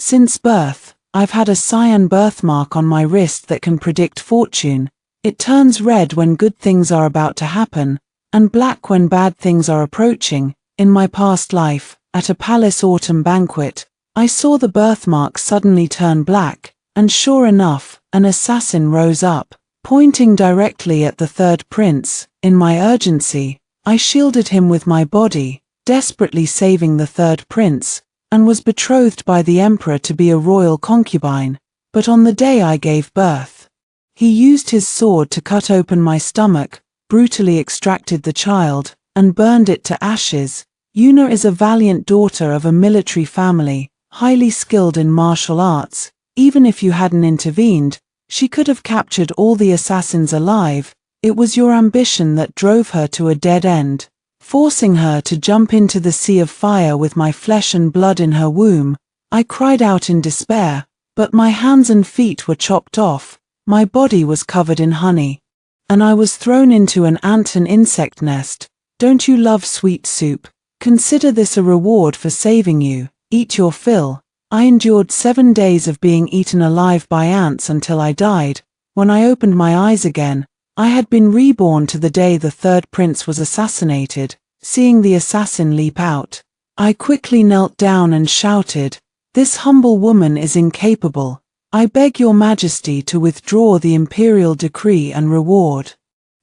Since birth, I've had a cyan birthmark on my wrist that can predict fortune. It turns red when good things are about to happen, and black when bad things are approaching. In my past life, at a palace autumn banquet, I saw the birthmark suddenly turn black, and sure enough, an assassin rose up, pointing directly at the third prince. In my urgency, I shielded him with my body, desperately saving the third prince, and was betrothed by the emperor to be a royal concubine. But on the day I gave birth, he used his sword to cut open my stomach, brutally extracted the child, and burned it to ashes. Yuna is a valiant daughter of a military family, highly skilled in martial arts. Even if you hadn't intervened, she could have captured all the assassins alive. It was your ambition that drove her to a dead end, forcing her to jump into the sea of fire with my flesh and blood in her womb. I cried out in despair, but my hands and feet were chopped off, my body was covered in honey, and I was thrown into an ant and insect nest. Don't you love sweet soup? Consider this a reward for saving you. Eat your fill. I endured 7 days of being eaten alive by ants until I died. When I opened my eyes again, I had been reborn to the day the third prince was assassinated. Seeing the assassin leap out, I quickly knelt down and shouted, "This humble woman is incapable. I beg your majesty to withdraw the imperial decree and reward,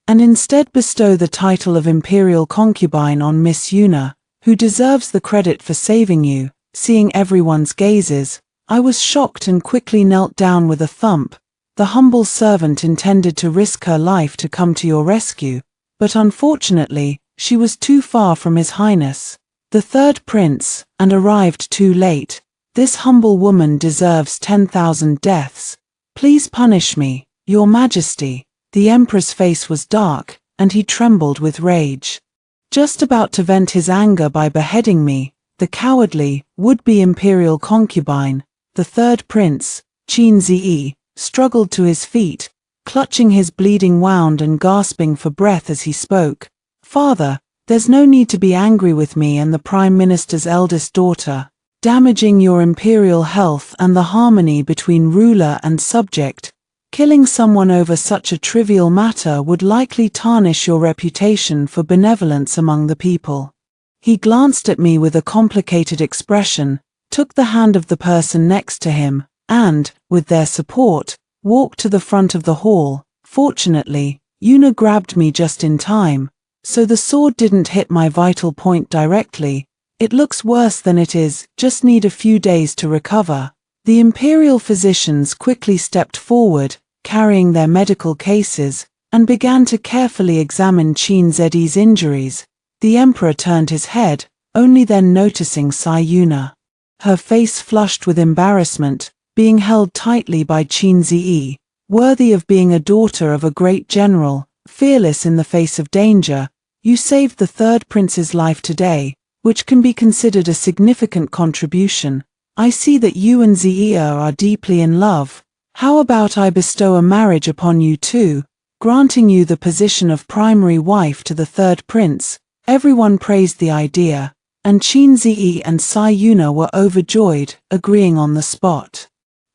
and instead bestow the title of imperial concubine on Miss Yuna, who deserves the credit for saving you." Seeing everyone's gazes, I was shocked and quickly knelt down with a thump. The humble servant intended to risk her life to come to your rescue, but unfortunately, she was too far from His Highness, the third prince, and arrived too late. This humble woman deserves 10,000 deaths. Please punish me, Your Majesty. The emperor's face was dark, and he trembled with rage. Just about to vent his anger by beheading me, the cowardly, would-be imperial concubine, the third prince, Qin Zi, struggled to his feet, clutching his bleeding wound and gasping for breath as he spoke. "Father, there's no need to be angry with me and the Prime Minister's eldest daughter. Damaging your imperial health and the harmony between ruler and subject. Killing someone over such a trivial matter would likely tarnish your reputation for benevolence among the people." He glanced at me with a complicated expression, took the hand of the person next to him, and, with their support, walked to the front of the hall. Fortunately, Yuna grabbed me just in time, so the sword didn't hit my vital point directly. "It looks worse than it is, just need a few days to recover." The imperial physicians quickly stepped forward, carrying their medical cases, and began to carefully examine Qin Zi's injuries. The emperor turned his head, only then noticing Sai Yuna. Her face flushed with embarrassment, being held tightly by Qin Zi, worthy of being a daughter of a great general, fearless in the face of danger. "You saved the third prince's life today, which can be considered a significant contribution. I see that you and Zia are deeply in love. How about I bestow a marriage upon you too, granting you the position of primary wife to the third prince?" Everyone praised the idea, and Qin Zi and Sai Yuna were overjoyed, agreeing on the spot.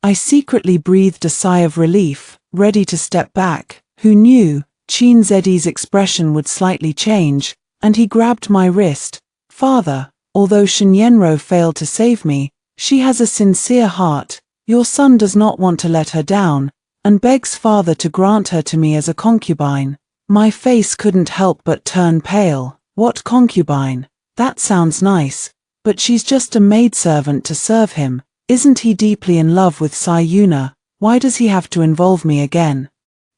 I secretly breathed a sigh of relief, ready to step back. Who knew? Qin Zi's expression would slightly change, and he grabbed my wrist. "Father, although Shenyenro failed to save me, she has a sincere heart. Your son does not want to let her down, and begs father to grant her to me as a concubine." My face couldn't help but turn pale. What concubine? That sounds nice, but she's just a maidservant to serve him. Isn't he deeply in love with Sai Yuna? Why does he have to involve me again?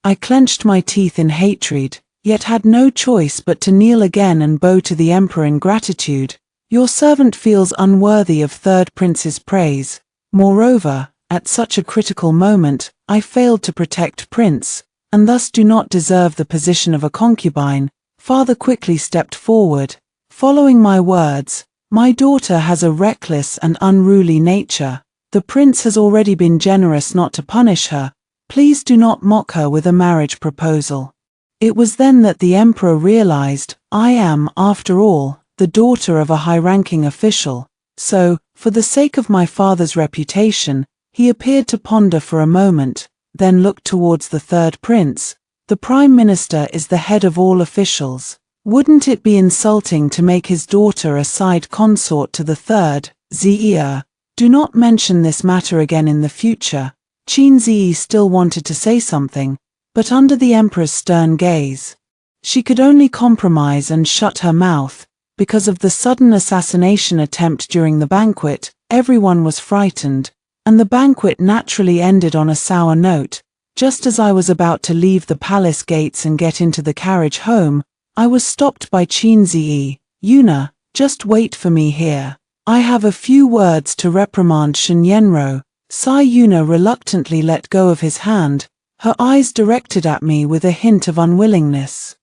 I clenched my teeth in hatred, yet had no choice but to kneel again and bow to the emperor in gratitude. "Your servant feels unworthy of third prince's praise. Moreover, at such a critical moment, I failed to protect Prince, and thus do not deserve the position of a concubine." Father quickly stepped forward. "Following my words, my daughter has a reckless and unruly nature. The prince has already been generous not to punish her. Please do not mock her with a marriage proposal." It was then that the emperor realized, I am, after all, the daughter of a high-ranking official. So, For the sake of my father's reputation, he appeared to ponder for a moment, then looked towards the third prince. The Prime Minister is the head of all officials. Wouldn't it be insulting to make his daughter a side consort to the third? Ziyi, do not mention this matter again in the future. Qin Ziyi still wanted to say something, but under the emperor's stern gaze, she could only compromise and shut her mouth. Because of the sudden assassination attempt during the banquet, everyone was frightened, and the banquet naturally ended on a sour note. Just as I was about to leave the palace gates and get into the carriage home, I was stopped by Qin Ziyi. Yuna, just wait for me here. I have a few words to reprimand Shen Yenro. Sai Yuna reluctantly let go of his hand, her eyes directed at me with a hint of unwillingness.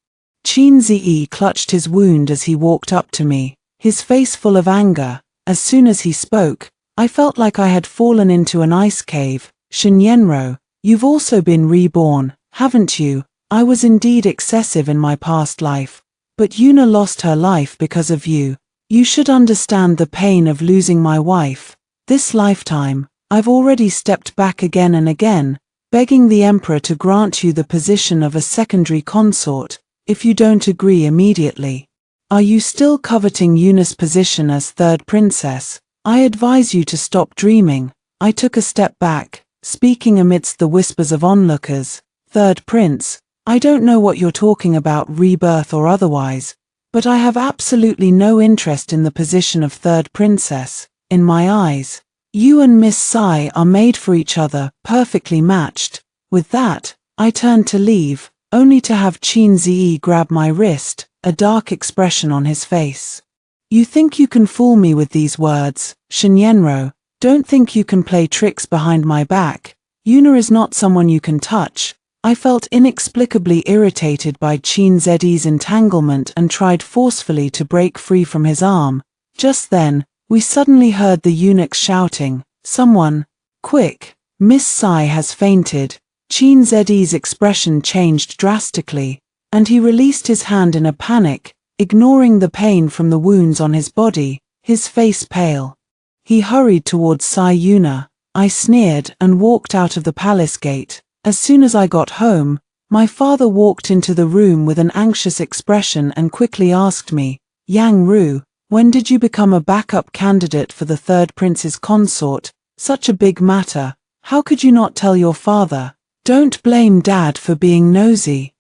Qin Ziyi clutched his wound as he walked up to me, his face full of anger. As soon as he spoke, I felt like I had fallen into an ice cave. Shen Yenro, you've also been reborn, haven't you? I was indeed excessive in my past life, but Yuna lost her life because of you. You should understand the pain of losing my wife. This lifetime, I've already stepped back again and again, begging the emperor to grant you the position of a secondary consort. If you don't agree immediately, are you still coveting Yuna's position as third princess? I advise you to stop dreaming. I took a step back, speaking amidst the whispers of onlookers. Third prince, I don't know what you're talking about, rebirth or otherwise, but I have absolutely no interest in the position of third princess. In my eyes, you and Miss Sai are made for each other, perfectly matched. With that, I turned to leave, only to have Qin Ziyi grab my wrist, a dark expression on his face. You think you can fool me with these words, Shen Yenro? Don't think you can play tricks behind my back. Yuna is not someone you can touch. I felt inexplicably irritated by Qin Ziyi's entanglement and tried forcefully to break free from his arm. Just then, we suddenly heard the eunuchs shouting, "Someone! Quick! Miss Sai has fainted!" Qin Ziyi's expression changed drastically, and he released his hand in a panic, ignoring the pain from the wounds on his body, his face pale. He hurried towards Sai Yuna. I sneered and walked out of the palace gate. As soon as I got home, my father walked into the room with an anxious expression and quickly asked me, "Yang Ru, when did you become a backup candidate for the third prince's consort? Such a big matter. How could you not tell your father?" Don't blame Dad for being nosy.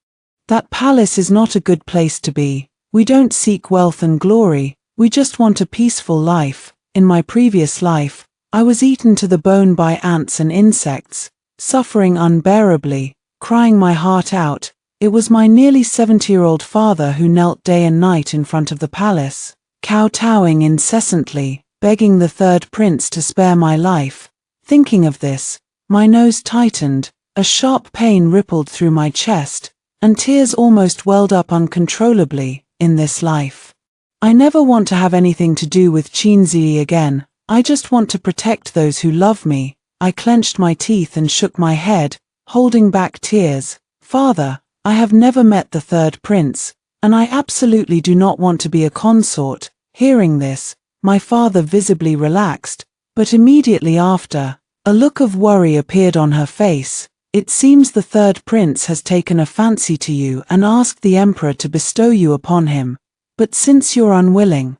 That palace is not a good place to be. We don't seek wealth and glory, we just want a peaceful life. In my previous life, I was eaten to the bone by ants and insects, suffering unbearably, crying my heart out. It was my nearly 70-year-old father who knelt day and night in front of the palace, kowtowing incessantly, begging the third prince to spare my life. Thinking of this, my nose tightened. A sharp pain rippled through my chest, and tears almost welled up uncontrollably. In this life, I never want to have anything to do with Qin Ziyi again. I just want to protect those who love me. I clenched my teeth and shook my head, holding back tears. Father, I have never met the third prince, and I absolutely do not want to be a consort. Hearing this, my father visibly relaxed, but immediately after, a look of worry appeared on her face. It seems the third prince has taken a fancy to you and asked the emperor to bestow you upon him. But since you're unwilling,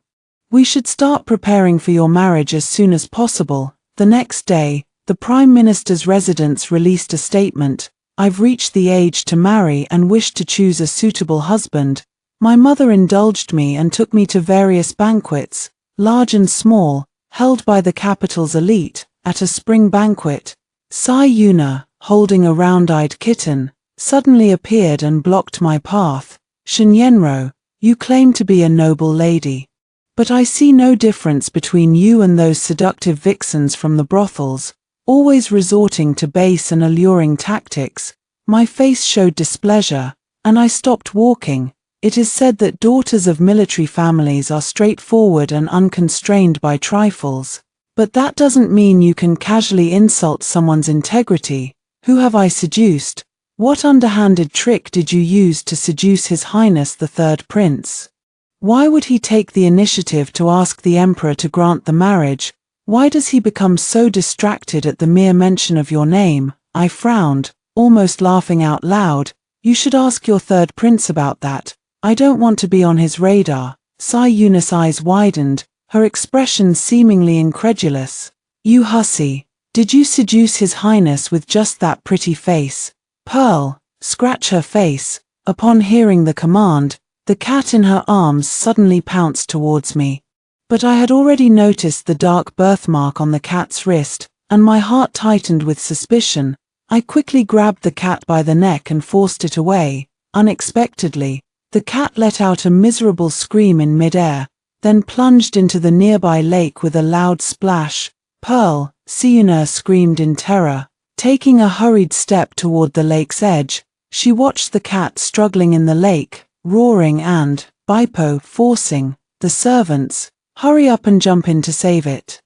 we should start preparing for your marriage as soon as possible. The next day, the Prime Minister's residence released a statement. I've reached the age to marry and wish to choose a suitable husband. My mother indulged me and took me to various banquets, large and small, held by the capital's elite. At a spring banquet, Sai Yuna, holding a round-eyed kitten, suddenly appeared and blocked my path. Shen Yenro, you claim to be a noble lady, but I see no difference between you and those seductive vixens from the brothels, always resorting to base and alluring tactics. My face showed displeasure, and I stopped walking. It is said that daughters of military families are straightforward and unconstrained by trifles, but that doesn't mean you can casually insult someone's integrity. Who have I seduced? What underhanded trick did you use to seduce His Highness the Third Prince? Why would he take the initiative to ask the Emperor to grant the marriage? Why does he become so distracted at the mere mention of your name? I frowned, almost laughing out loud. You should ask your third prince about that. I don't want to be on his radar. Sayuna's eyes widened, her expression seemingly incredulous. You hussy. Did you seduce his highness with just that pretty face? Pearl, scratch her face. Upon hearing the command, the cat in her arms suddenly pounced towards me. But I had already noticed the dark birthmark on the cat's wrist, and my heart tightened with suspicion. I quickly grabbed the cat by the neck and forced it away. Unexpectedly, the cat let out a miserable scream in midair, then plunged into the nearby lake with a loud splash. Pearl, Sayuna screamed in terror. Taking a hurried step toward the lake's edge, she watched the cat struggling in the lake, roaring and, Bipo, forcing the servants, hurry up and jump in to save it.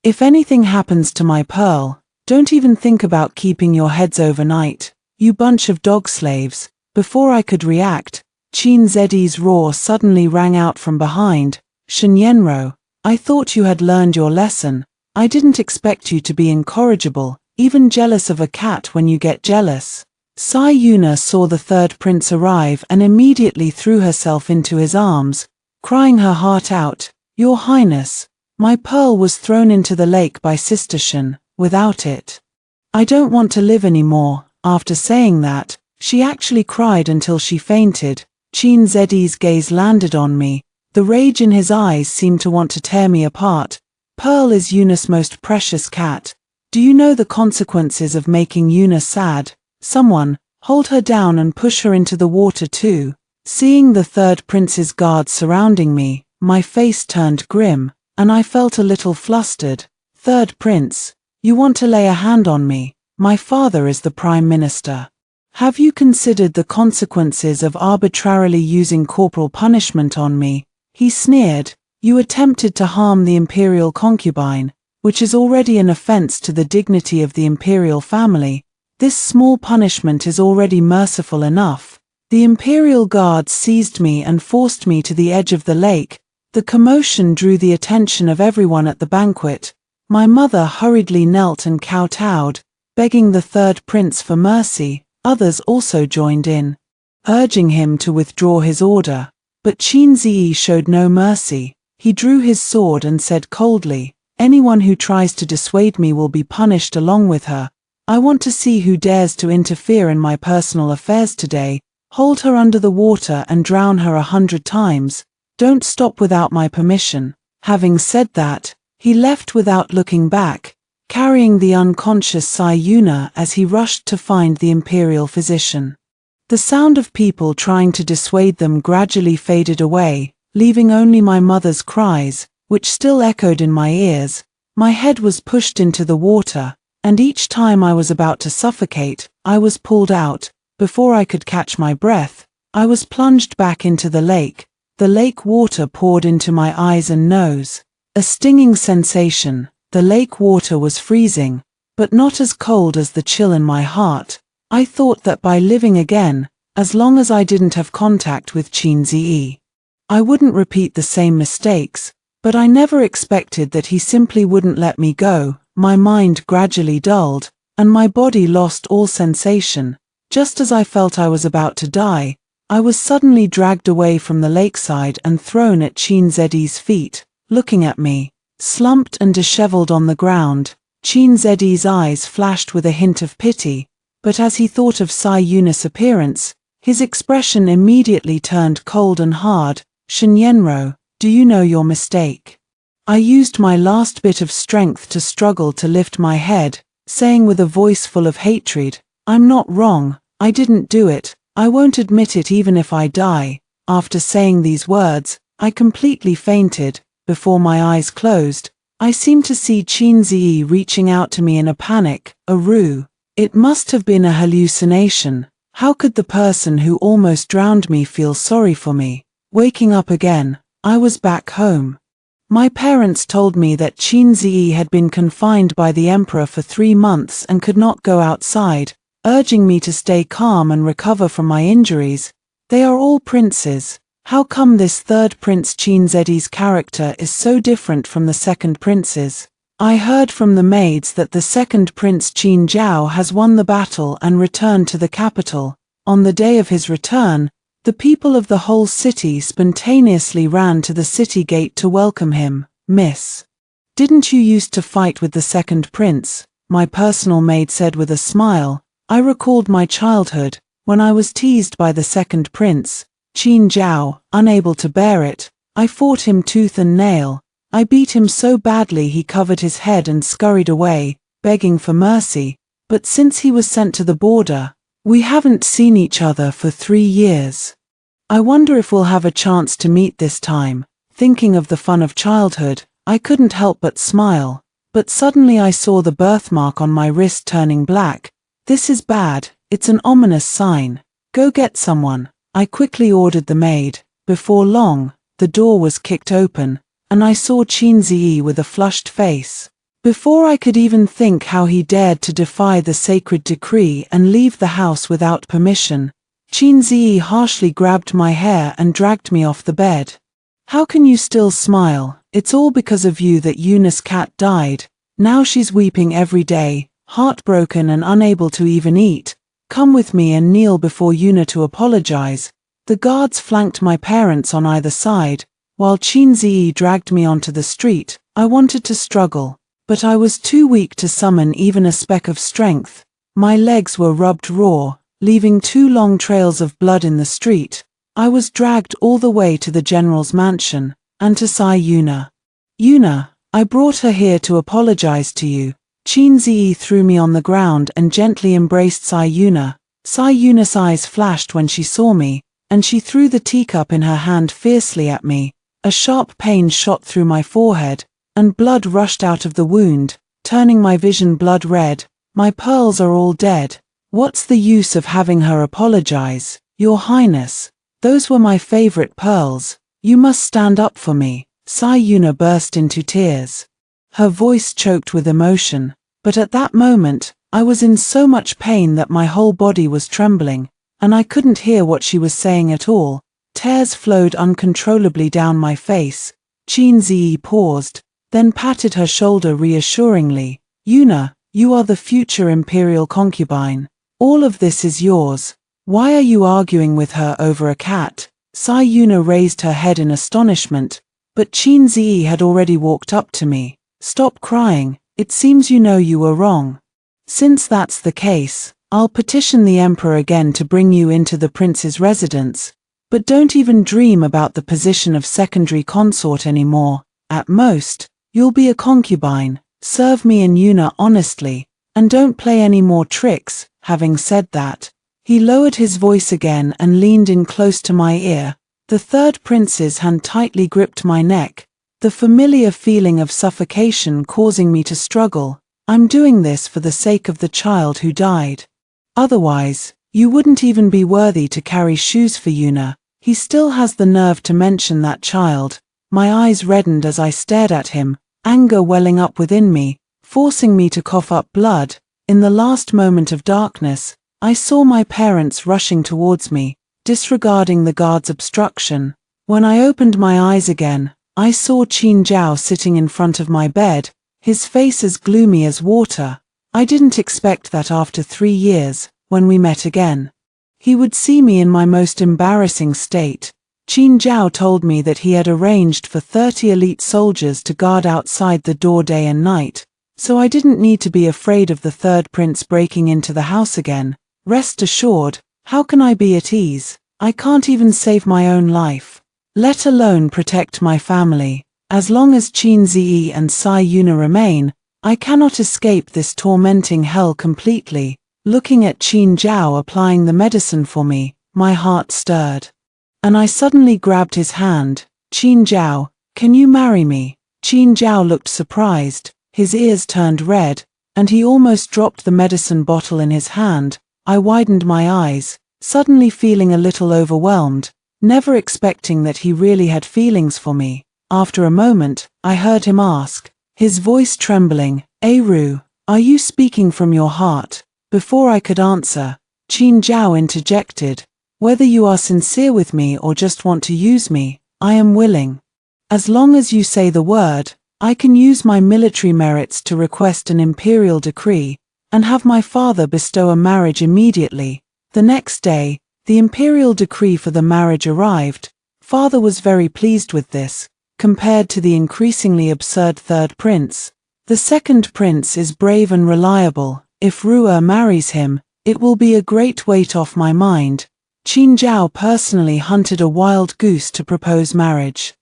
If anything happens to my Pearl, don't even think about keeping your heads overnight, you bunch of dog slaves. Before I could react, Chinzedi's roar suddenly rang out from behind. Shinyenro, I thought you had learned your lesson. I didn't expect you to be incorrigible, even jealous of a cat when you get jealous. Sayuna saw the third prince arrive and immediately threw herself into his arms, crying her heart out. Your Highness, my Pearl was thrown into the lake by Sister Shin. Without it, I don't want to live anymore. After saying that, she actually cried until she fainted. Chinzedi's gaze landed on me. The rage in his eyes seemed to want to tear me apart. Pearl is Yuna's most precious cat. Do you know the consequences of making Yuna sad? Someone, hold her down and push her into the water too. Seeing the third prince's guards surrounding me, my face turned grim, and I felt a little flustered. Third prince, you want to lay a hand on me? My father is the Prime Minister. Have you considered the consequences of arbitrarily using corporal punishment on me? He sneered. You attempted to harm the imperial concubine, which is already an offense to the dignity of the imperial family. This small punishment is already merciful enough. The imperial guards seized me and forced me to the edge of the lake. The commotion drew the attention of everyone at the banquet. My mother hurriedly knelt and kowtowed, begging the third prince for mercy. Others also joined in, urging him to withdraw his order. But Chinzi showed no mercy. He drew his sword and said coldly, anyone who tries to dissuade me will be punished along with her. I want to see who dares to interfere in my personal affairs today. Hold her under the water and drown her 100 times. Don't stop without my permission. Having said that, he left without looking back, carrying the unconscious Sayuna as he rushed to find the imperial physician. The sound of people trying to dissuade them gradually faded away, leaving only my mother's cries, which still echoed in my ears. My head was pushed into the water, and each time I was about to suffocate, I was pulled out. Before I could catch my breath, I was plunged back into the lake. The lake water poured into my eyes and nose. A stinging sensation. The lake water was freezing, but not as cold as the chill in my heart. I thought that by living again, as long as I didn't have contact with Chinzi, I wouldn't repeat the same mistakes, but I never expected that he simply wouldn't let me go. My mind gradually dulled, and my body lost all sensation. Just as I felt I was about to die, I was suddenly dragged away from the lakeside and thrown at Chinzedi's feet. Looking at me, slumped and disheveled on the ground, Chinzedi's eyes flashed with a hint of pity, but as he thought of Sayuna's appearance, his expression immediately turned cold and hard. Shinyenro, do you know your mistake? I used my last bit of strength to struggle to lift my head, saying with a voice full of hatred, I'm not wrong, I didn't do it, I won't admit it even if I die. After saying these words, I completely fainted. Before my eyes closed, I seemed to see Chinzi reaching out to me in a panic. Aru, it must have been a hallucination. How could the person who almost drowned me feel sorry for me? Waking up again, I was back home. My parents told me that Chinzi had been confined by the emperor for 3 months and could not go outside, urging me to stay calm and recover from my injuries. They are all princes. How come this third prince Chinzedi's character is so different from the second prince's? I heard from the maids that the second Prince Qin Zhao has won the battle and returned to the capital. On the day of his return, the people of the whole city spontaneously ran to the city gate to welcome him. Miss, didn't you used to fight with the second prince? My personal maid said with a smile. I recalled my childhood, when I was teased by the second prince, Qin Zhao. Unable to bear it, I fought him tooth and nail. I beat him so badly he covered his head and scurried away, begging for mercy. But since he was sent to the border, we haven't seen each other for 3 years. I wonder if we'll have a chance to meet this time. Thinking of the fun of childhood, I couldn't help but smile. But suddenly I saw the birthmark on my wrist turning black. This is bad, it's an ominous sign. Go get someone. I quickly ordered the maid. Before long, the door was kicked open, and I saw Qin Ziyi with a flushed face. Before I could even think how he dared to defy the sacred decree and leave the house without permission, Qin Ziyi harshly grabbed my hair and dragged me off the bed. How can you still smile? It's all because of you that Yuna's cat died. Now she's weeping every day, heartbroken and unable to even eat. Come with me and kneel before Yuna to apologize. The guards flanked my parents on either side, while Qin Ziyi dragged me onto the street. I wanted to struggle, but I was too weak to summon even a speck of strength. My legs were rubbed raw, leaving 2 long trails of blood in the street. I was dragged all the way to the general's mansion, and to Sai Yuna. Yuna, I brought her here to apologize to you. Qin Ziyi threw me on the ground and gently embraced Sai Yuna. Sai Yuna's eyes flashed when she saw me, and she threw the teacup in her hand fiercely at me. A sharp pain shot through my forehead, and blood rushed out of the wound, turning my vision blood red. My pearls are all dead. What's the use of having her apologize? Your Highness, those were my favorite pearls. You must stand up for me. Sai Yuna burst into tears. Her voice choked with emotion, but at that moment, I was in so much pain that my whole body was trembling, and I couldn't hear what she was saying at all. Tears flowed uncontrollably down my face. Qin Ziyi paused, then patted her shoulder reassuringly. Yuna, you are the future imperial concubine. All of this is yours. Why are you arguing with her over a cat? Sai Yuna raised her head in astonishment, but Qin Ziyi had already walked up to me. Stop crying, it seems you know you were wrong. Since that's the case, I'll petition the emperor again to bring you into the prince's residence. But don't even dream about the position of secondary consort anymore. At most, you'll be a concubine. Serve me and Yuna honestly, and don't play any more tricks. Having said that, he lowered his voice again and leaned in close to my ear. The third prince's hand tightly gripped my neck, the familiar feeling of suffocation causing me to struggle. I'm doing this for the sake of the child who died. Otherwise, you wouldn't even be worthy to carry shoes for Yuna. He still has the nerve to mention that child. My eyes reddened as I stared at him, anger welling up within me, forcing me to cough up blood. In the last moment of darkness, I saw my parents rushing towards me, disregarding the guard's obstruction. When I opened my eyes again, I saw Qin Zhao sitting in front of my bed, his face as gloomy as water. I didn't expect that after 3 years, when we met again, he would see me in my most embarrassing state. Qin Zhao told me that he had arranged for 30 elite soldiers to guard outside the door day and night, so I didn't need to be afraid of the third prince breaking into the house again. Rest assured, how can I be at ease? I can't even save my own life, let alone protect my family. As long as Qin Ziyi and Sai Yuna remain, I cannot escape this tormenting hell completely. Looking at Qin Zhao applying the medicine for me, my heart stirred. And I suddenly grabbed his hand. Qin Zhao, can you marry me? Qin Zhao looked surprised, his ears turned red, and he almost dropped the medicine bottle in his hand. I widened my eyes, suddenly feeling a little overwhelmed, never expecting that he really had feelings for me. After a moment, I heard him ask, his voice trembling, Aru, are you speaking from your heart? Before I could answer, Qin Zhao interjected, whether you are sincere with me or just want to use me, I am willing. As long as you say the word, I can use my military merits to request an imperial decree, and have my father bestow a marriage immediately. The next day, the imperial decree for the marriage arrived. Father was very pleased with this, compared to the increasingly absurd third prince. The second prince is brave and reliable. If Ru'er marries him, it will be a great weight off my mind. Qin Zhao personally hunted a wild goose to propose marriage,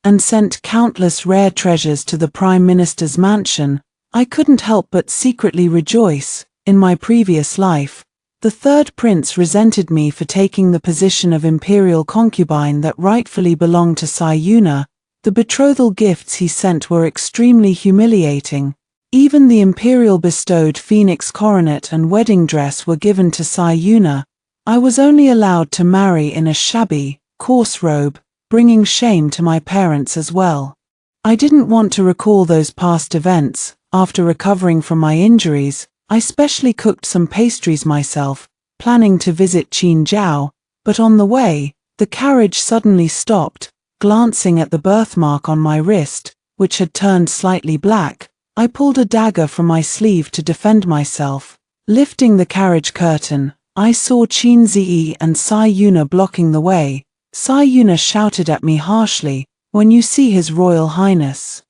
and sent countless rare treasures to the Prime Minister's mansion. I couldn't help but secretly rejoice. In my previous life, the third prince resented me for taking the position of imperial concubine that rightfully belonged to Sai Yuna. The betrothal gifts he sent were extremely humiliating. Even the imperial bestowed phoenix coronet and wedding dress were given to Sai Yuna. I was only allowed to marry in a shabby, coarse robe, bringing shame to my parents as well. I didn't want to recall those past events. After recovering from my injuries, I specially cooked some pastries myself, planning to visit Qin Zhao, but on the way, the carriage suddenly stopped. Glancing at the birthmark on my wrist, which had turned slightly black, I pulled a dagger from my sleeve to defend myself. Lifting the carriage curtain, I saw Qin Zi and Sai Yuna blocking the way. Sai Yuna shouted at me harshly, "When you see His Royal Highness,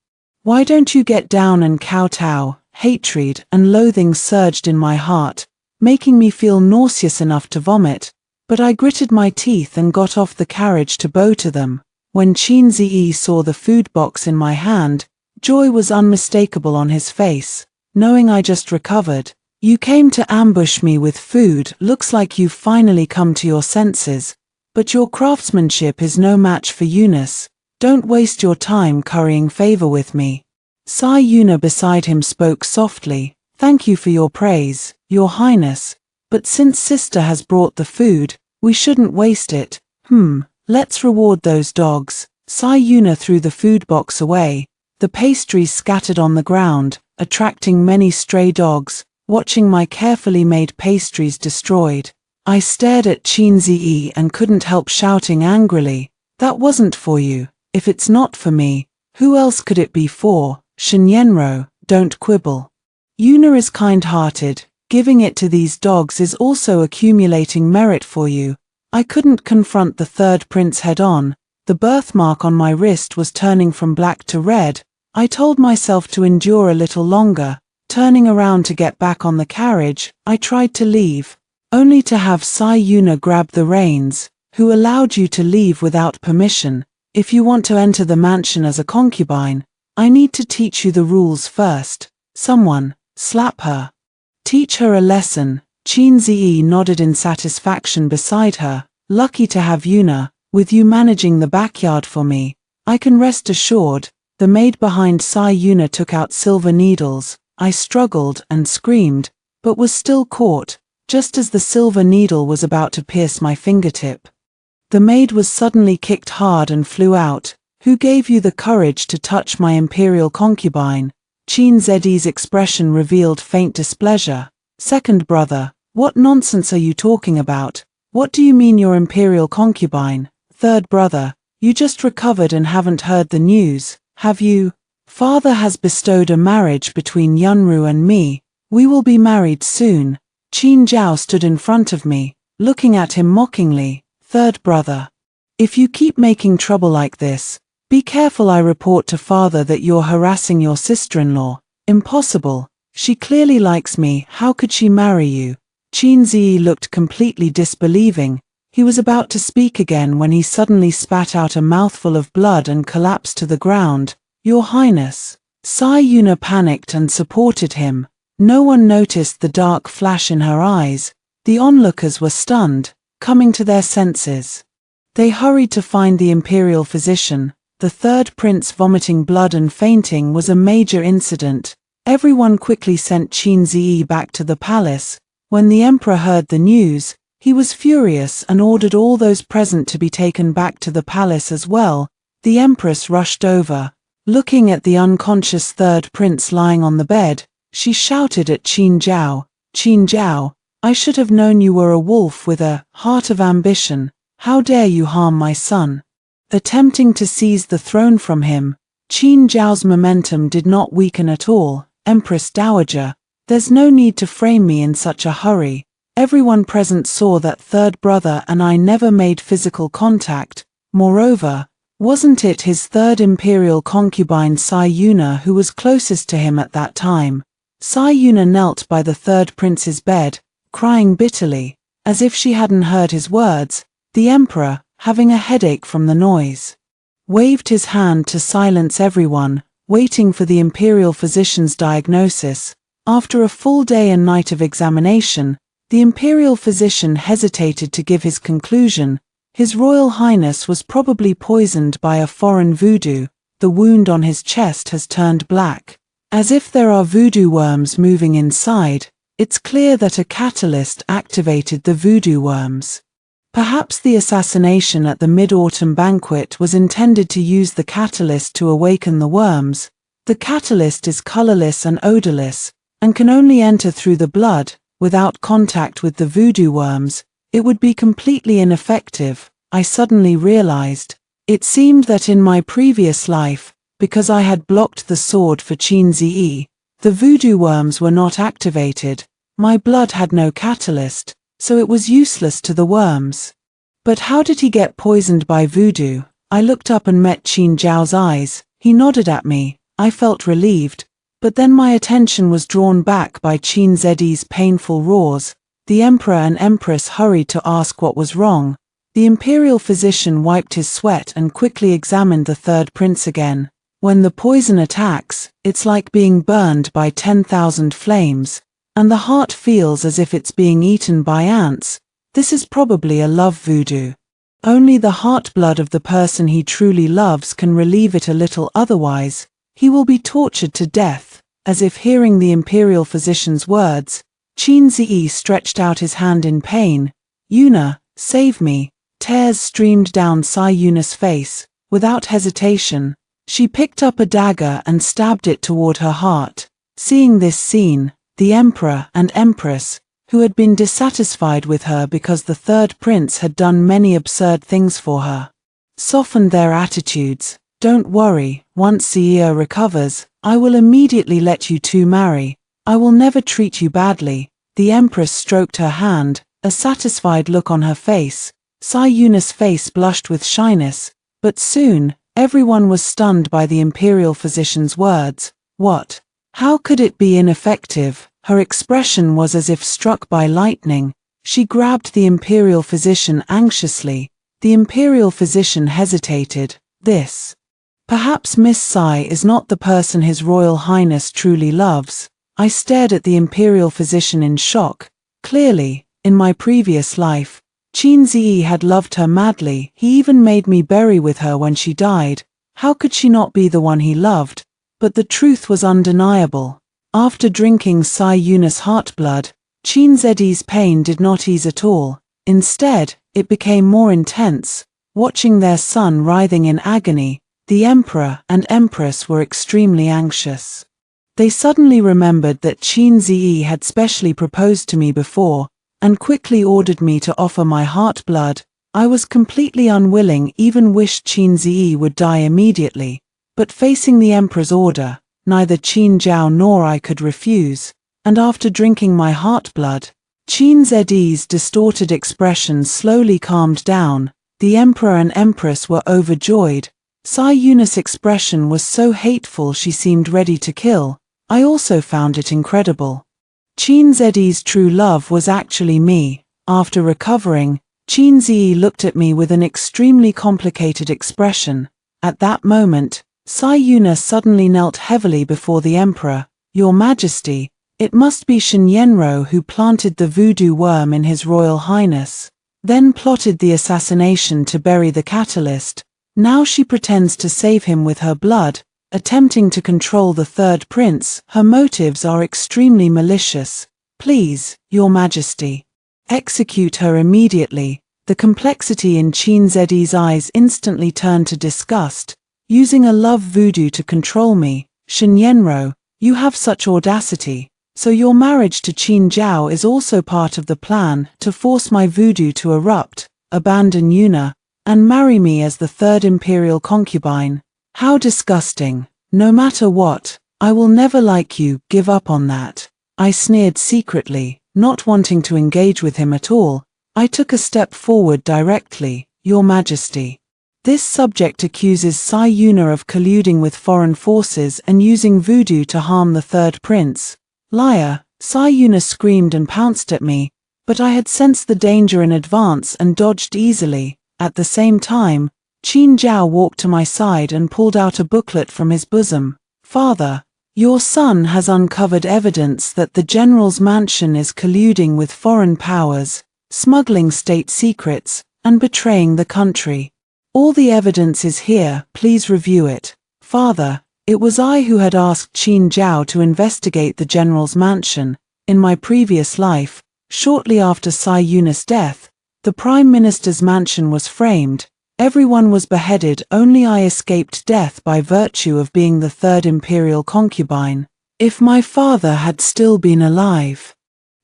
why don't you get down and kowtow?" Hatred and loathing surged in my heart, making me feel nauseous enough to vomit, but I gritted my teeth and got off the carriage to bow to them. When Qin Zi saw the food box in my hand, joy was unmistakable on his face. Knowing I just recovered, "You came to ambush me with food. Looks like you've finally come to your senses, but your craftsmanship is no match for Eunice. Don't waste your time currying favor with me." Sai Yuna beside him spoke softly, "Thank you for your praise, Your Highness, but since sister has brought the food, we shouldn't waste it. Let's reward those dogs." Sai Yuna threw the food box away. The pastries scattered on the ground, attracting many stray dogs, watching my carefully made pastries destroyed. I stared at Qin Zi and couldn't help shouting angrily, "That wasn't for you. If it's not for me, who else could it be for?" Shenyenro, don't quibble. Yuna is kind-hearted. Giving it to these dogs is also accumulating merit for you. I couldn't confront the third prince head-on. The birthmark on my wrist was turning from black to red. I told myself to endure a little longer. Turning around to get back on the carriage, I tried to leave, only to have Sai Yuna grab the reins. "Who allowed you to leave without permission? If you want to enter the mansion as a concubine, I need to teach you the rules first. Someone, slap her. Teach her a lesson." Qin Zi nodded in satisfaction beside her. "Lucky to have Yuna. With you managing the backyard for me, I can rest assured." The maid behind Sai Yuna took out silver needles. I struggled and screamed, but was still caught, just as the silver needle was about to pierce my fingertip. The maid was suddenly kicked hard and flew out. "Who gave you the courage to touch my imperial concubine?" Qin Zi's expression revealed faint displeasure. "Second brother, what nonsense are you talking about? What do you mean your imperial concubine?" "Third brother, you just recovered and haven't heard the news, have you? Father has bestowed a marriage between Yunru and me. We will be married soon." Qin Zhao stood in front of me, looking at him mockingly. "Third brother, if you keep making trouble like this, be careful I report to father that you're harassing your sister-in-law." "Impossible. She clearly likes me. How could she marry you?" Qin Zi looked completely disbelieving. He was about to speak again when he suddenly spat out a mouthful of blood and collapsed to the ground. "Your Highness." Sai Yuna panicked and supported him. No one noticed the dark flash in her eyes. The onlookers were stunned, coming to their senses. They hurried to find the imperial physician. The third prince vomiting blood and fainting was a major incident. Everyone quickly sent Qin Zi back to the palace. When the emperor heard the news, he was furious and ordered all those present to be taken back to the palace as well. The empress rushed over. Looking at the unconscious third prince lying on the bed, she shouted at Qin Zhao, "Qin Zhao, I should have known you were a wolf with a heart of ambition. How dare you harm my son?" Attempting to seize the throne from him, Qin Zhao's momentum did not weaken at all. Empress Dowager, there's no need to frame me in such a hurry. Everyone present saw that third brother and I never made physical contact. Moreover, wasn't it his third imperial concubine Sai Yuna who was closest to him at that time? Sai Yuna knelt by the third prince's bed, crying bitterly, as if she hadn't heard his words. The emperor, having a headache from the noise, waved his hand to silence everyone, waiting for the imperial physician's diagnosis. After a full day and night of examination, the imperial physician hesitated to give his conclusion. His Royal Highness was probably poisoned by a foreign voodoo. The wound on his chest has turned black, as if there are voodoo worms moving inside. It's clear that a catalyst activated the voodoo worms. Perhaps the assassination at the Mid-Autumn banquet was intended to use the catalyst to awaken the worms. The catalyst is colorless and odorless, and can only enter through the blood. Without contact with the voodoo worms, it would be completely ineffective. I suddenly realized. It seemed that in my previous life, because I had blocked the sword for Qin Zi, the voodoo worms were not activated. My blood had no catalyst, so it was useless to the worms. But how did he get poisoned by voodoo? I looked up and met Qin Zhao's eyes. He nodded at me. I felt relieved. But then my attention was drawn back by Qin Zi's painful roars. The emperor and empress hurried to ask what was wrong. The imperial physician wiped his sweat and quickly examined the third prince again. When the poison attacks, it's like being burned by 10,000 flames, and the heart feels as if it's being eaten by ants. This is probably a love voodoo. Only the heart blood of the person he truly loves can relieve it a little, otherwise he will be tortured to death. As if hearing the imperial physician's words, Qin Zi stretched out his hand in pain. Yuna, save me. Tears streamed down Sai Yuna's face. Without hesitation, she picked up a dagger and stabbed it toward her heart. Seeing this scene, the emperor and empress, who had been dissatisfied with her because the third prince had done many absurd things for her, softened their attitudes. Don't worry, once Ziya recovers, I will immediately let you two marry. I will never treat you badly. The empress stroked her hand, a satisfied look on her face. Sai Yuna's face blushed with shyness, but soon, everyone was stunned by the imperial physician's words. What? How could it be ineffective? Her expression was as if struck by lightning. She grabbed the imperial physician anxiously. The imperial physician hesitated. This. Perhaps Miss Sai is not the person His Royal Highness truly loves. I stared at the imperial physician in shock. Clearly, in my previous life, Qin Zi had loved her madly. He even made me bury with her when she died. How could she not be the one he loved? But the truth was undeniable. After drinking Sai Yuna's heartblood, Qin Zi's pain did not ease at all. Instead, it became more intense. Watching their son writhing in agony, the emperor and empress were extremely anxious. They suddenly remembered that Qin Zi had specially proposed to me before, and quickly ordered me to offer my heart blood. I was completely unwilling, even wished Qin Zi would die immediately, but facing the emperor's order, neither Qin Zhao nor I could refuse, and after drinking my heart blood, Qin Zi's distorted expression slowly calmed down. The emperor and empress were overjoyed. Sai Yuna's expression was so hateful she seemed ready to kill. I also found it incredible. Qin Zi's true love was actually me. After recovering, Qin Zi looked at me with an extremely complicated expression. At that moment, Sai Yuna suddenly knelt heavily before the emperor. Your Majesty, it must be Shen Yenro who planted the voodoo worm in His Royal Highness, then plotted the assassination to bury the catalyst. Now she pretends to save him with her blood, attempting to control the third prince. Her motives are extremely malicious. Please, Your Majesty, execute her immediately. The complexity in Qin Zi's eyes instantly turned to disgust. Using a love voodoo to control me, Shen Yenro, you have such audacity. So your marriage to Qin Zhao is also part of the plan to force my voodoo to erupt, abandon Yuna, and marry me as the third imperial concubine. How disgusting. No matter what, I will never like you, give up on that. I sneered secretly, not wanting to engage with him at all. I took a step forward directly. Your Majesty. This subject accuses Sai Yuna of colluding with foreign forces and using voodoo to harm the third prince. Liar. Sai Yuna screamed and pounced at me, but I had sensed the danger in advance and dodged easily. At the same time, Qin Zhao walked to my side and pulled out a booklet from his bosom. Father, your son has uncovered evidence that the general's mansion is colluding with foreign powers, smuggling state secrets, and betraying the country. All the evidence is here, please review it. Father, it was I who had asked Qin Zhao to investigate the general's mansion. In my previous life, shortly after Sai Yuna's death, the Prime Minister's mansion was framed. Everyone was beheaded, only I escaped death by virtue of being the third imperial concubine. If my father had still been alive,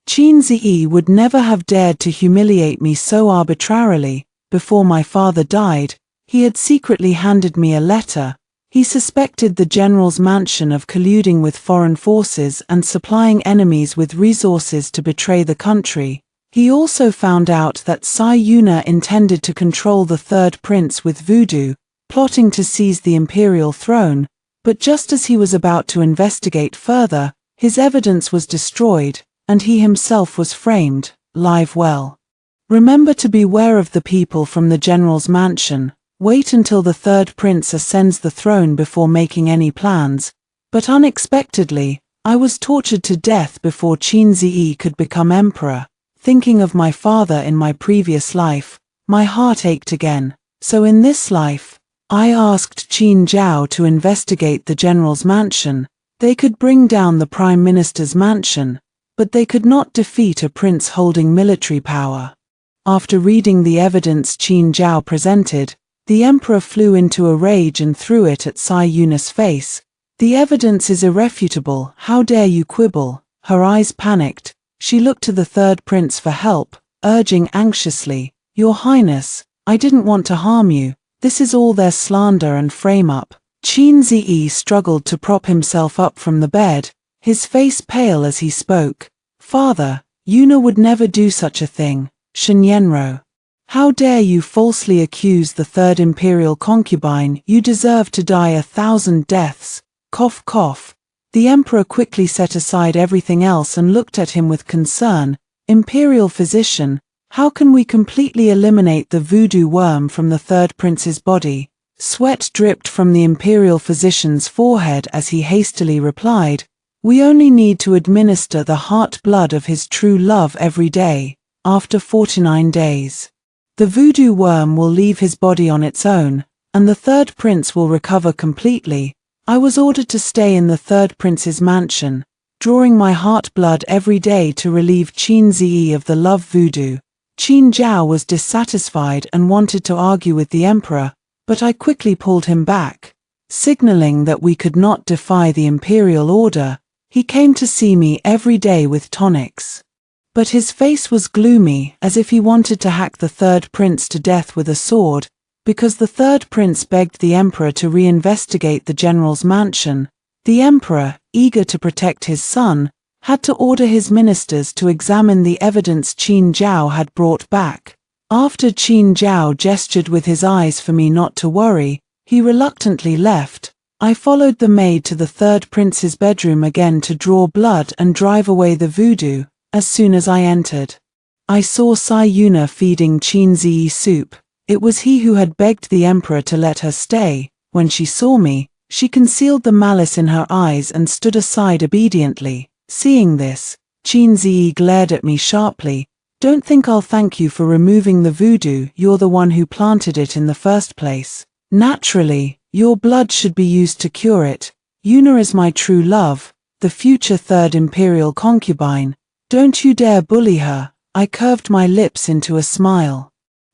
Qin Zi would never have dared to humiliate me so arbitrarily. Before my father died, he had secretly handed me a letter. He suspected the general's mansion of colluding with foreign forces and supplying enemies with resources to betray the country. He also found out that Sai Yuna intended to control the third prince with voodoo, plotting to seize the imperial throne, but just as he was about to investigate further, his evidence was destroyed, and he himself was framed. Live well. Remember to beware of the people from the general's mansion. Wait until the third prince ascends the throne before making any plans. But unexpectedly, I was tortured to death before Qin Zi could become emperor. Thinking of my father in my previous life, my heart ached again. So in this life, I asked Qin Zhao to investigate the general's mansion. They could bring down the prime minister's mansion, but they could not defeat a prince holding military power. After reading the evidence Qin Zhao presented, the emperor flew into a rage and threw it at Sai Yuna's face. The evidence is irrefutable, how dare you quibble? Her eyes panicked. She looked to the third prince for help, urging anxiously, Your Highness, I didn't want to harm you. This is all their slander and frame-up. Qin Zi struggled to prop himself up from the bed, his face pale as he spoke. Father, Yuna would never do such a thing. Shenyenro. How dare you falsely accuse the third imperial concubine? You deserve to die 1,000 deaths. Cough cough. The emperor quickly set aside everything else and looked at him with concern. Imperial physician, how can we completely eliminate the voodoo worm from the third prince's body? Sweat dripped from the imperial physician's forehead as he hastily replied, We only need to administer the heart blood of his true love every day. After 49 days, the voodoo worm will leave his body on its own, and the third prince will recover completely. I was ordered to stay in the third prince's mansion, drawing my heart blood every day to relieve Qin Zi of the love voodoo. Qin Zhao was dissatisfied and wanted to argue with the emperor, but I quickly pulled him back. Signaling that we could not defy the imperial order, he came to see me every day with tonics. But his face was gloomy, as if he wanted to hack the third prince to death with a sword, because the third prince begged the emperor to reinvestigate the general's mansion. The emperor, eager to protect his son, had to order his ministers to examine the evidence Qin Zhao had brought back. After Qin Zhao gestured with his eyes for me not to worry, he reluctantly left. I followed the maid to the third prince's bedroom again to draw blood and drive away the voodoo. As soon as I entered, I saw Sai Yuna feeding Qin Zi soup. It was he who had begged the emperor to let her stay. When she saw me, she concealed the malice in her eyes and stood aside obediently. Seeing this, Qin Zi glared at me sharply. Don't think I'll thank you for removing the voodoo. You're the one who planted it in the first place. Naturally, your blood should be used to cure it. Yuna is my true love, the future third imperial concubine. Don't you dare bully her. I curved my lips into a smile,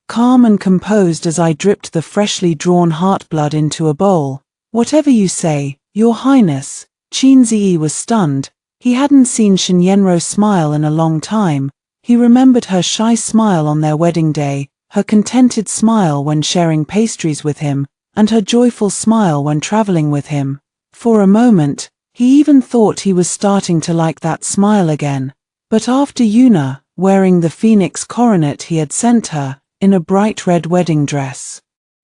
calm and composed as I dripped the freshly drawn heart blood into a bowl. Whatever you say, Your Highness. Qin Zi was stunned. He hadn't seen Shenyenro smile in a long time. He remembered her shy smile on their wedding day, her contented smile when sharing pastries with him, and her joyful smile when traveling with him. For a moment, he even thought he was starting to like that smile again. But after Yuna, wearing the phoenix coronet he had sent her, in a bright red wedding dress,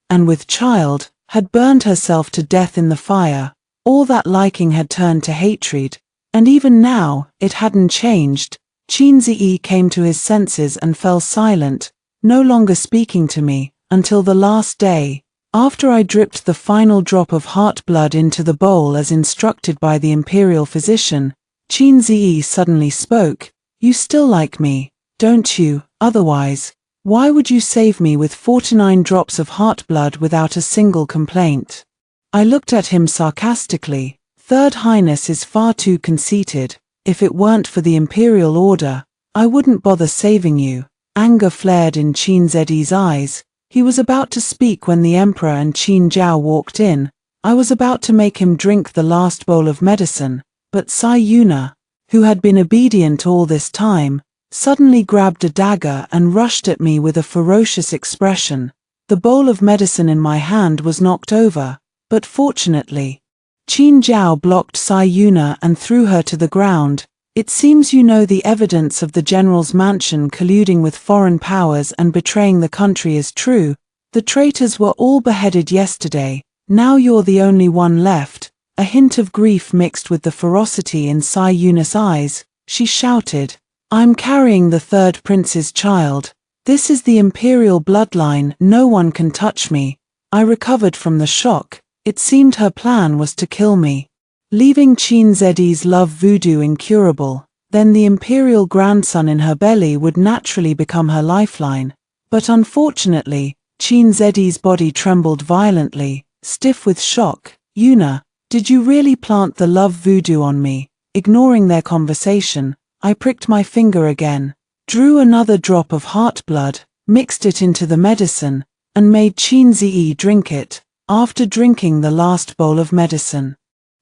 and with child, had burned herself to death in the fire, all that liking had turned to hatred, and even now, it hadn't changed. Qinziyi came to his senses and fell silent, no longer speaking to me, until the last day, after I dripped the final drop of heart blood into the bowl as instructed by the imperial physician. Qinziyi suddenly spoke. You still like me, don't you? Otherwise, why would you save me with 49 drops of heart blood without a single complaint? I looked at him sarcastically. Third Highness is far too conceited. If it weren't for the imperial order, I wouldn't bother saving you. Anger flared in Qin Zi's eyes. He was about to speak when the emperor and Qin Zhao walked in. I was about to make him drink the last bowl of medicine, but Sai Yuna, who had been obedient all this time, suddenly grabbed a dagger and rushed at me with a ferocious expression. The bowl of medicine in my hand was knocked over, but fortunately, Qin Zhao blocked Sai Yuna and threw her to the ground. It seems you know the evidence of the general's mansion colluding with foreign powers and betraying the country is true. The traitors were all beheaded yesterday. Now you're the only one left. A hint of grief mixed with the ferocity in Sai Yuna's eyes. She shouted, I'm carrying the third prince's child. This is the imperial bloodline. No one can touch me. I recovered from the shock. It seemed her plan was to kill me, leaving Qin Zi's love voodoo incurable. Then the imperial grandson in her belly would naturally become her lifeline. But unfortunately, Qin Zi's body trembled violently, stiff with shock. Yuna, did you really plant the love voodoo on me? Ignoring their conversation, I pricked my finger again, drew another drop of heart blood, mixed it into the medicine, and made Qin Zi drink it. After drinking the last bowl of medicine,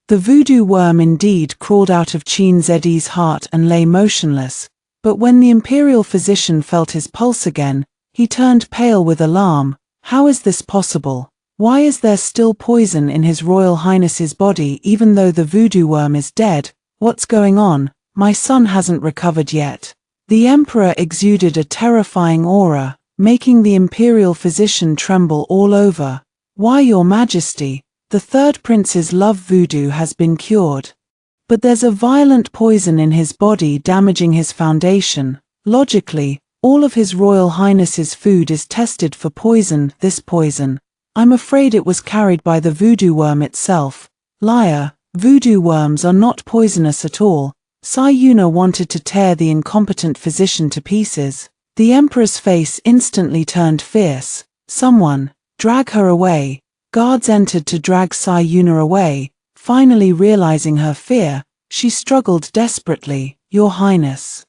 the voodoo worm indeed crawled out of Qin Zi's heart and lay motionless, but when the imperial physician felt his pulse again, he turned pale with alarm. How is this possible? Why is there still poison in His Royal Highness's body even though the voodoo worm is dead? What's going on? My son hasn't recovered yet. The emperor exuded a terrifying aura, making the imperial physician tremble all over. Why, Your Majesty, the third prince's love voodoo has been cured. But there's a violent poison in his body damaging his foundation. Logically, all of His Royal Highness's food is tested for poison. This poison, I'm afraid it was carried by the voodoo worm itself. Liar, voodoo worms are not poisonous at all. Sai Yuna wanted to tear the incompetent physician to pieces. The emperor's face instantly turned fierce. Someone, drag her away. Guards entered to drag Sai Yuna away. Finally realizing her fear, she struggled desperately. Your Highness,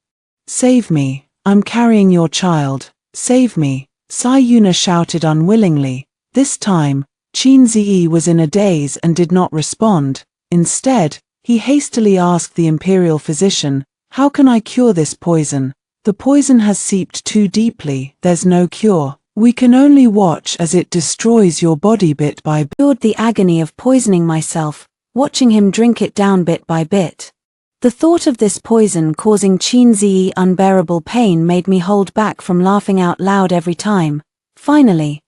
save me. I'm carrying your child. Save me. Sai Yuna shouted unwillingly. This time, Qin Zi was in a daze and did not respond. Instead, he hastily asked the imperial physician, how can I cure this poison? The poison has seeped too deeply. There's no cure. We can only watch as it destroys your body bit by bit. Endured the agony of poisoning myself, watching him drink it down bit by bit. The thought of this poison causing Qin Zi unbearable pain made me hold back from laughing out loud every time. Finally,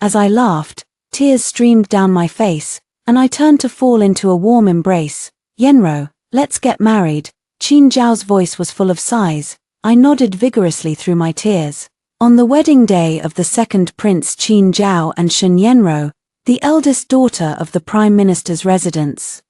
as I laughed, tears streamed down my face, and I turned to fall into a warm embrace. Yenro, let's get married. Qin Zhao's voice was full of sighs. I nodded vigorously through my tears. On the wedding day of the second Prince Qin Zhao and Shen Yenro, the eldest daughter of the Prime Minister's residence,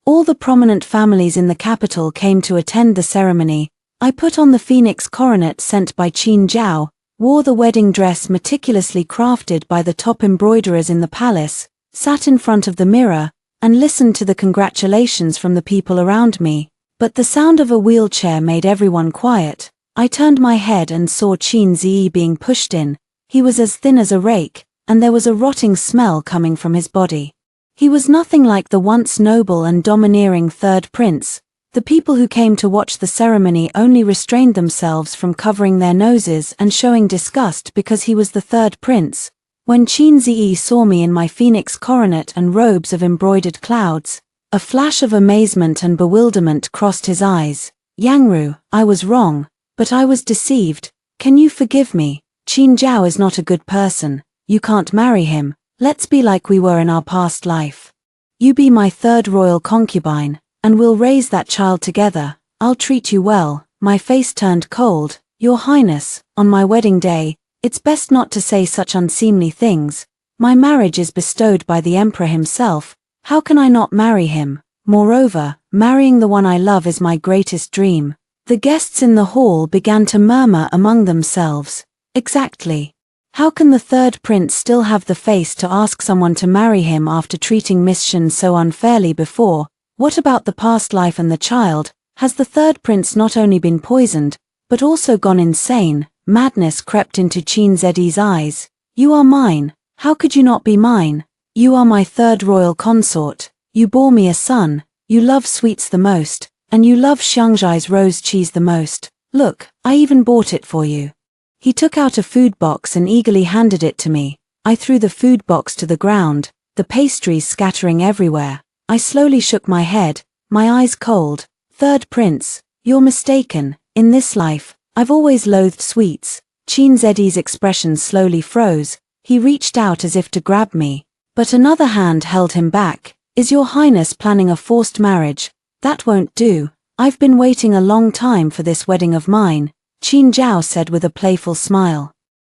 all the prominent families in the capital came to attend the ceremony. I put on the phoenix coronet sent by Qin Zhao, wore the wedding dress meticulously crafted by the top embroiderers in the palace, sat in front of the mirror, and listened to the congratulations from the people around me. But the sound of a wheelchair made everyone quiet. I turned my head and saw Qin Zi being pushed in. He was as thin as a rake, and there was a rotting smell coming from his body. He was nothing like the once noble and domineering third prince. The people who came to watch the ceremony only restrained themselves from covering their noses and showing disgust because he was the third prince. When Qin Ziyi saw me in my phoenix coronet and robes of embroidered clouds, a flash of amazement and bewilderment crossed his eyes. Yangru, I was wrong, but I was deceived. Can you forgive me? Qin Zhao is not a good person. You can't marry him. Let's be like we were in our past life. You be my third royal concubine, and we'll raise that child together. I'll treat you well. My face turned cold. Your Highness, on my wedding day, it's best not to say such unseemly things. My marriage is bestowed by the Emperor himself. How can I not marry him? Moreover, marrying the one I love is my greatest dream. The guests in the hall began to murmur among themselves. Exactly. How can the third prince still have the face to ask someone to marry him after treating Miss Shen so unfairly before? What about the past life and the child? Has the third prince not only been poisoned, but also gone insane? Madness crept into Qin Ziyi's eyes. You are mine. How could you not be mine? You are my third royal consort. You bore me a son. You love sweets the most, and you love Xiangzhai's rose cheese the most. Look, I even bought it for you. He took out a food box and eagerly handed it to me. I threw the food box to the ground, the pastries scattering everywhere. I slowly shook my head, my eyes cold. Third prince, you're mistaken. In this life, I've always loathed sweets. Qin Ziyi's expression slowly froze. He reached out as if to grab me, but another hand held him back. Is your Highness planning a forced marriage? That won't do. I've been waiting a long time for this wedding of mine, Qin Zhao said with a playful smile.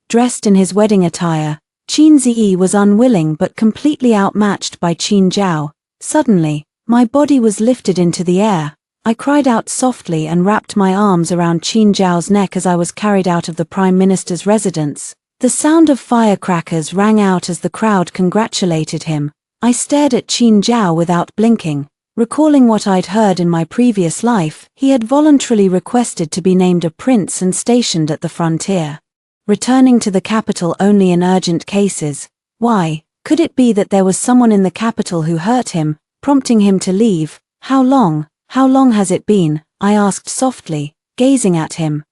Dressed in his wedding attire, Qin Ziyi was unwilling but completely outmatched by Qin Zhao. Suddenly, my body was lifted into the air. I cried out softly and wrapped my arms around Qin Zhao's neck as I was carried out of the Prime Minister's residence. The sound of firecrackers rang out as the crowd congratulated him. I stared at Qin Zhao without blinking. Recalling what I'd heard in my previous life, he had voluntarily requested to be named a prince and stationed at the frontier, returning to the capital only in urgent cases. Why, could it be that there was someone in the capital who hurt him, prompting him to leave? How long has it been? I asked softly, gazing at him.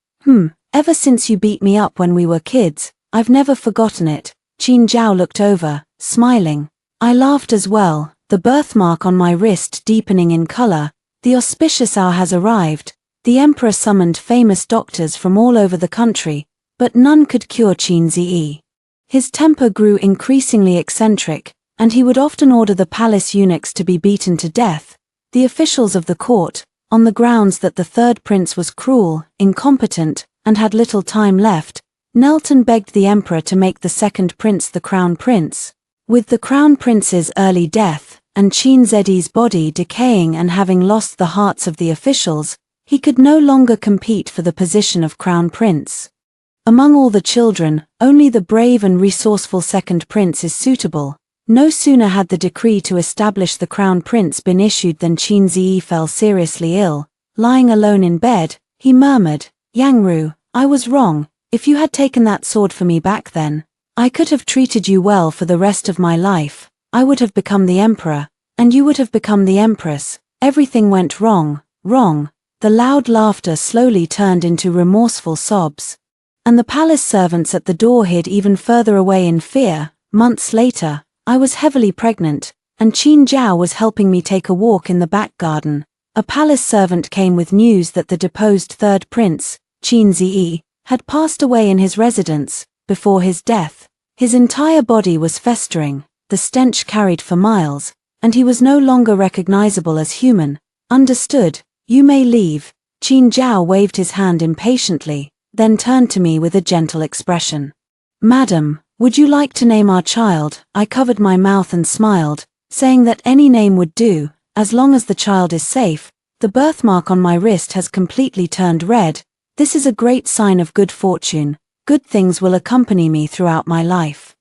Ever since you beat me up when we were kids. I've never forgotten it. Qin Zhao looked over, smiling. I laughed as well, the birthmark on my wrist deepening in color. The auspicious hour has arrived. The emperor summoned famous doctors from all over the country, but none could cure Qin Ziyi. His temper grew increasingly eccentric, and he would often order the palace eunuchs to be beaten to death. The officials of the court, on the grounds that the third prince was cruel, incompetent, and had little time left, knelt and begged the emperor to make the second prince the crown prince. With the crown prince's early death, and Qin Ziyi's body decaying and having lost the hearts of the officials, he could no longer compete for the position of crown prince. Among all the children, only the brave and resourceful second prince is suitable. No sooner had the decree to establish the crown prince been issued than Qin Ziyi fell seriously ill. Lying alone in bed, he murmured, Yangru, I was wrong. If you had taken that sword for me back then, I could have treated you well for the rest of my life. I would have become the emperor, and you would have become the empress. Everything went wrong. The loud laughter slowly turned into remorseful sobs. And the palace servants at the door hid even further away in fear. Months later, I was heavily pregnant, and Qin Zhao was helping me take a walk in the back garden. A palace servant came with news that the deposed third prince, Qin Ziyi, had passed away in his residence. Before his death, his entire body was festering, the stench carried for miles, and he was no longer recognizable as human. Understood, you may leave. Qin Zhao waved his hand impatiently, then turned to me with a gentle expression. Madam, would you like to name our child? I covered my mouth and smiled, saying that any name would do, as long as the child is safe. The birthmark on my wrist has completely turned red. This is a great sign of good fortune. Good things will accompany me throughout my life.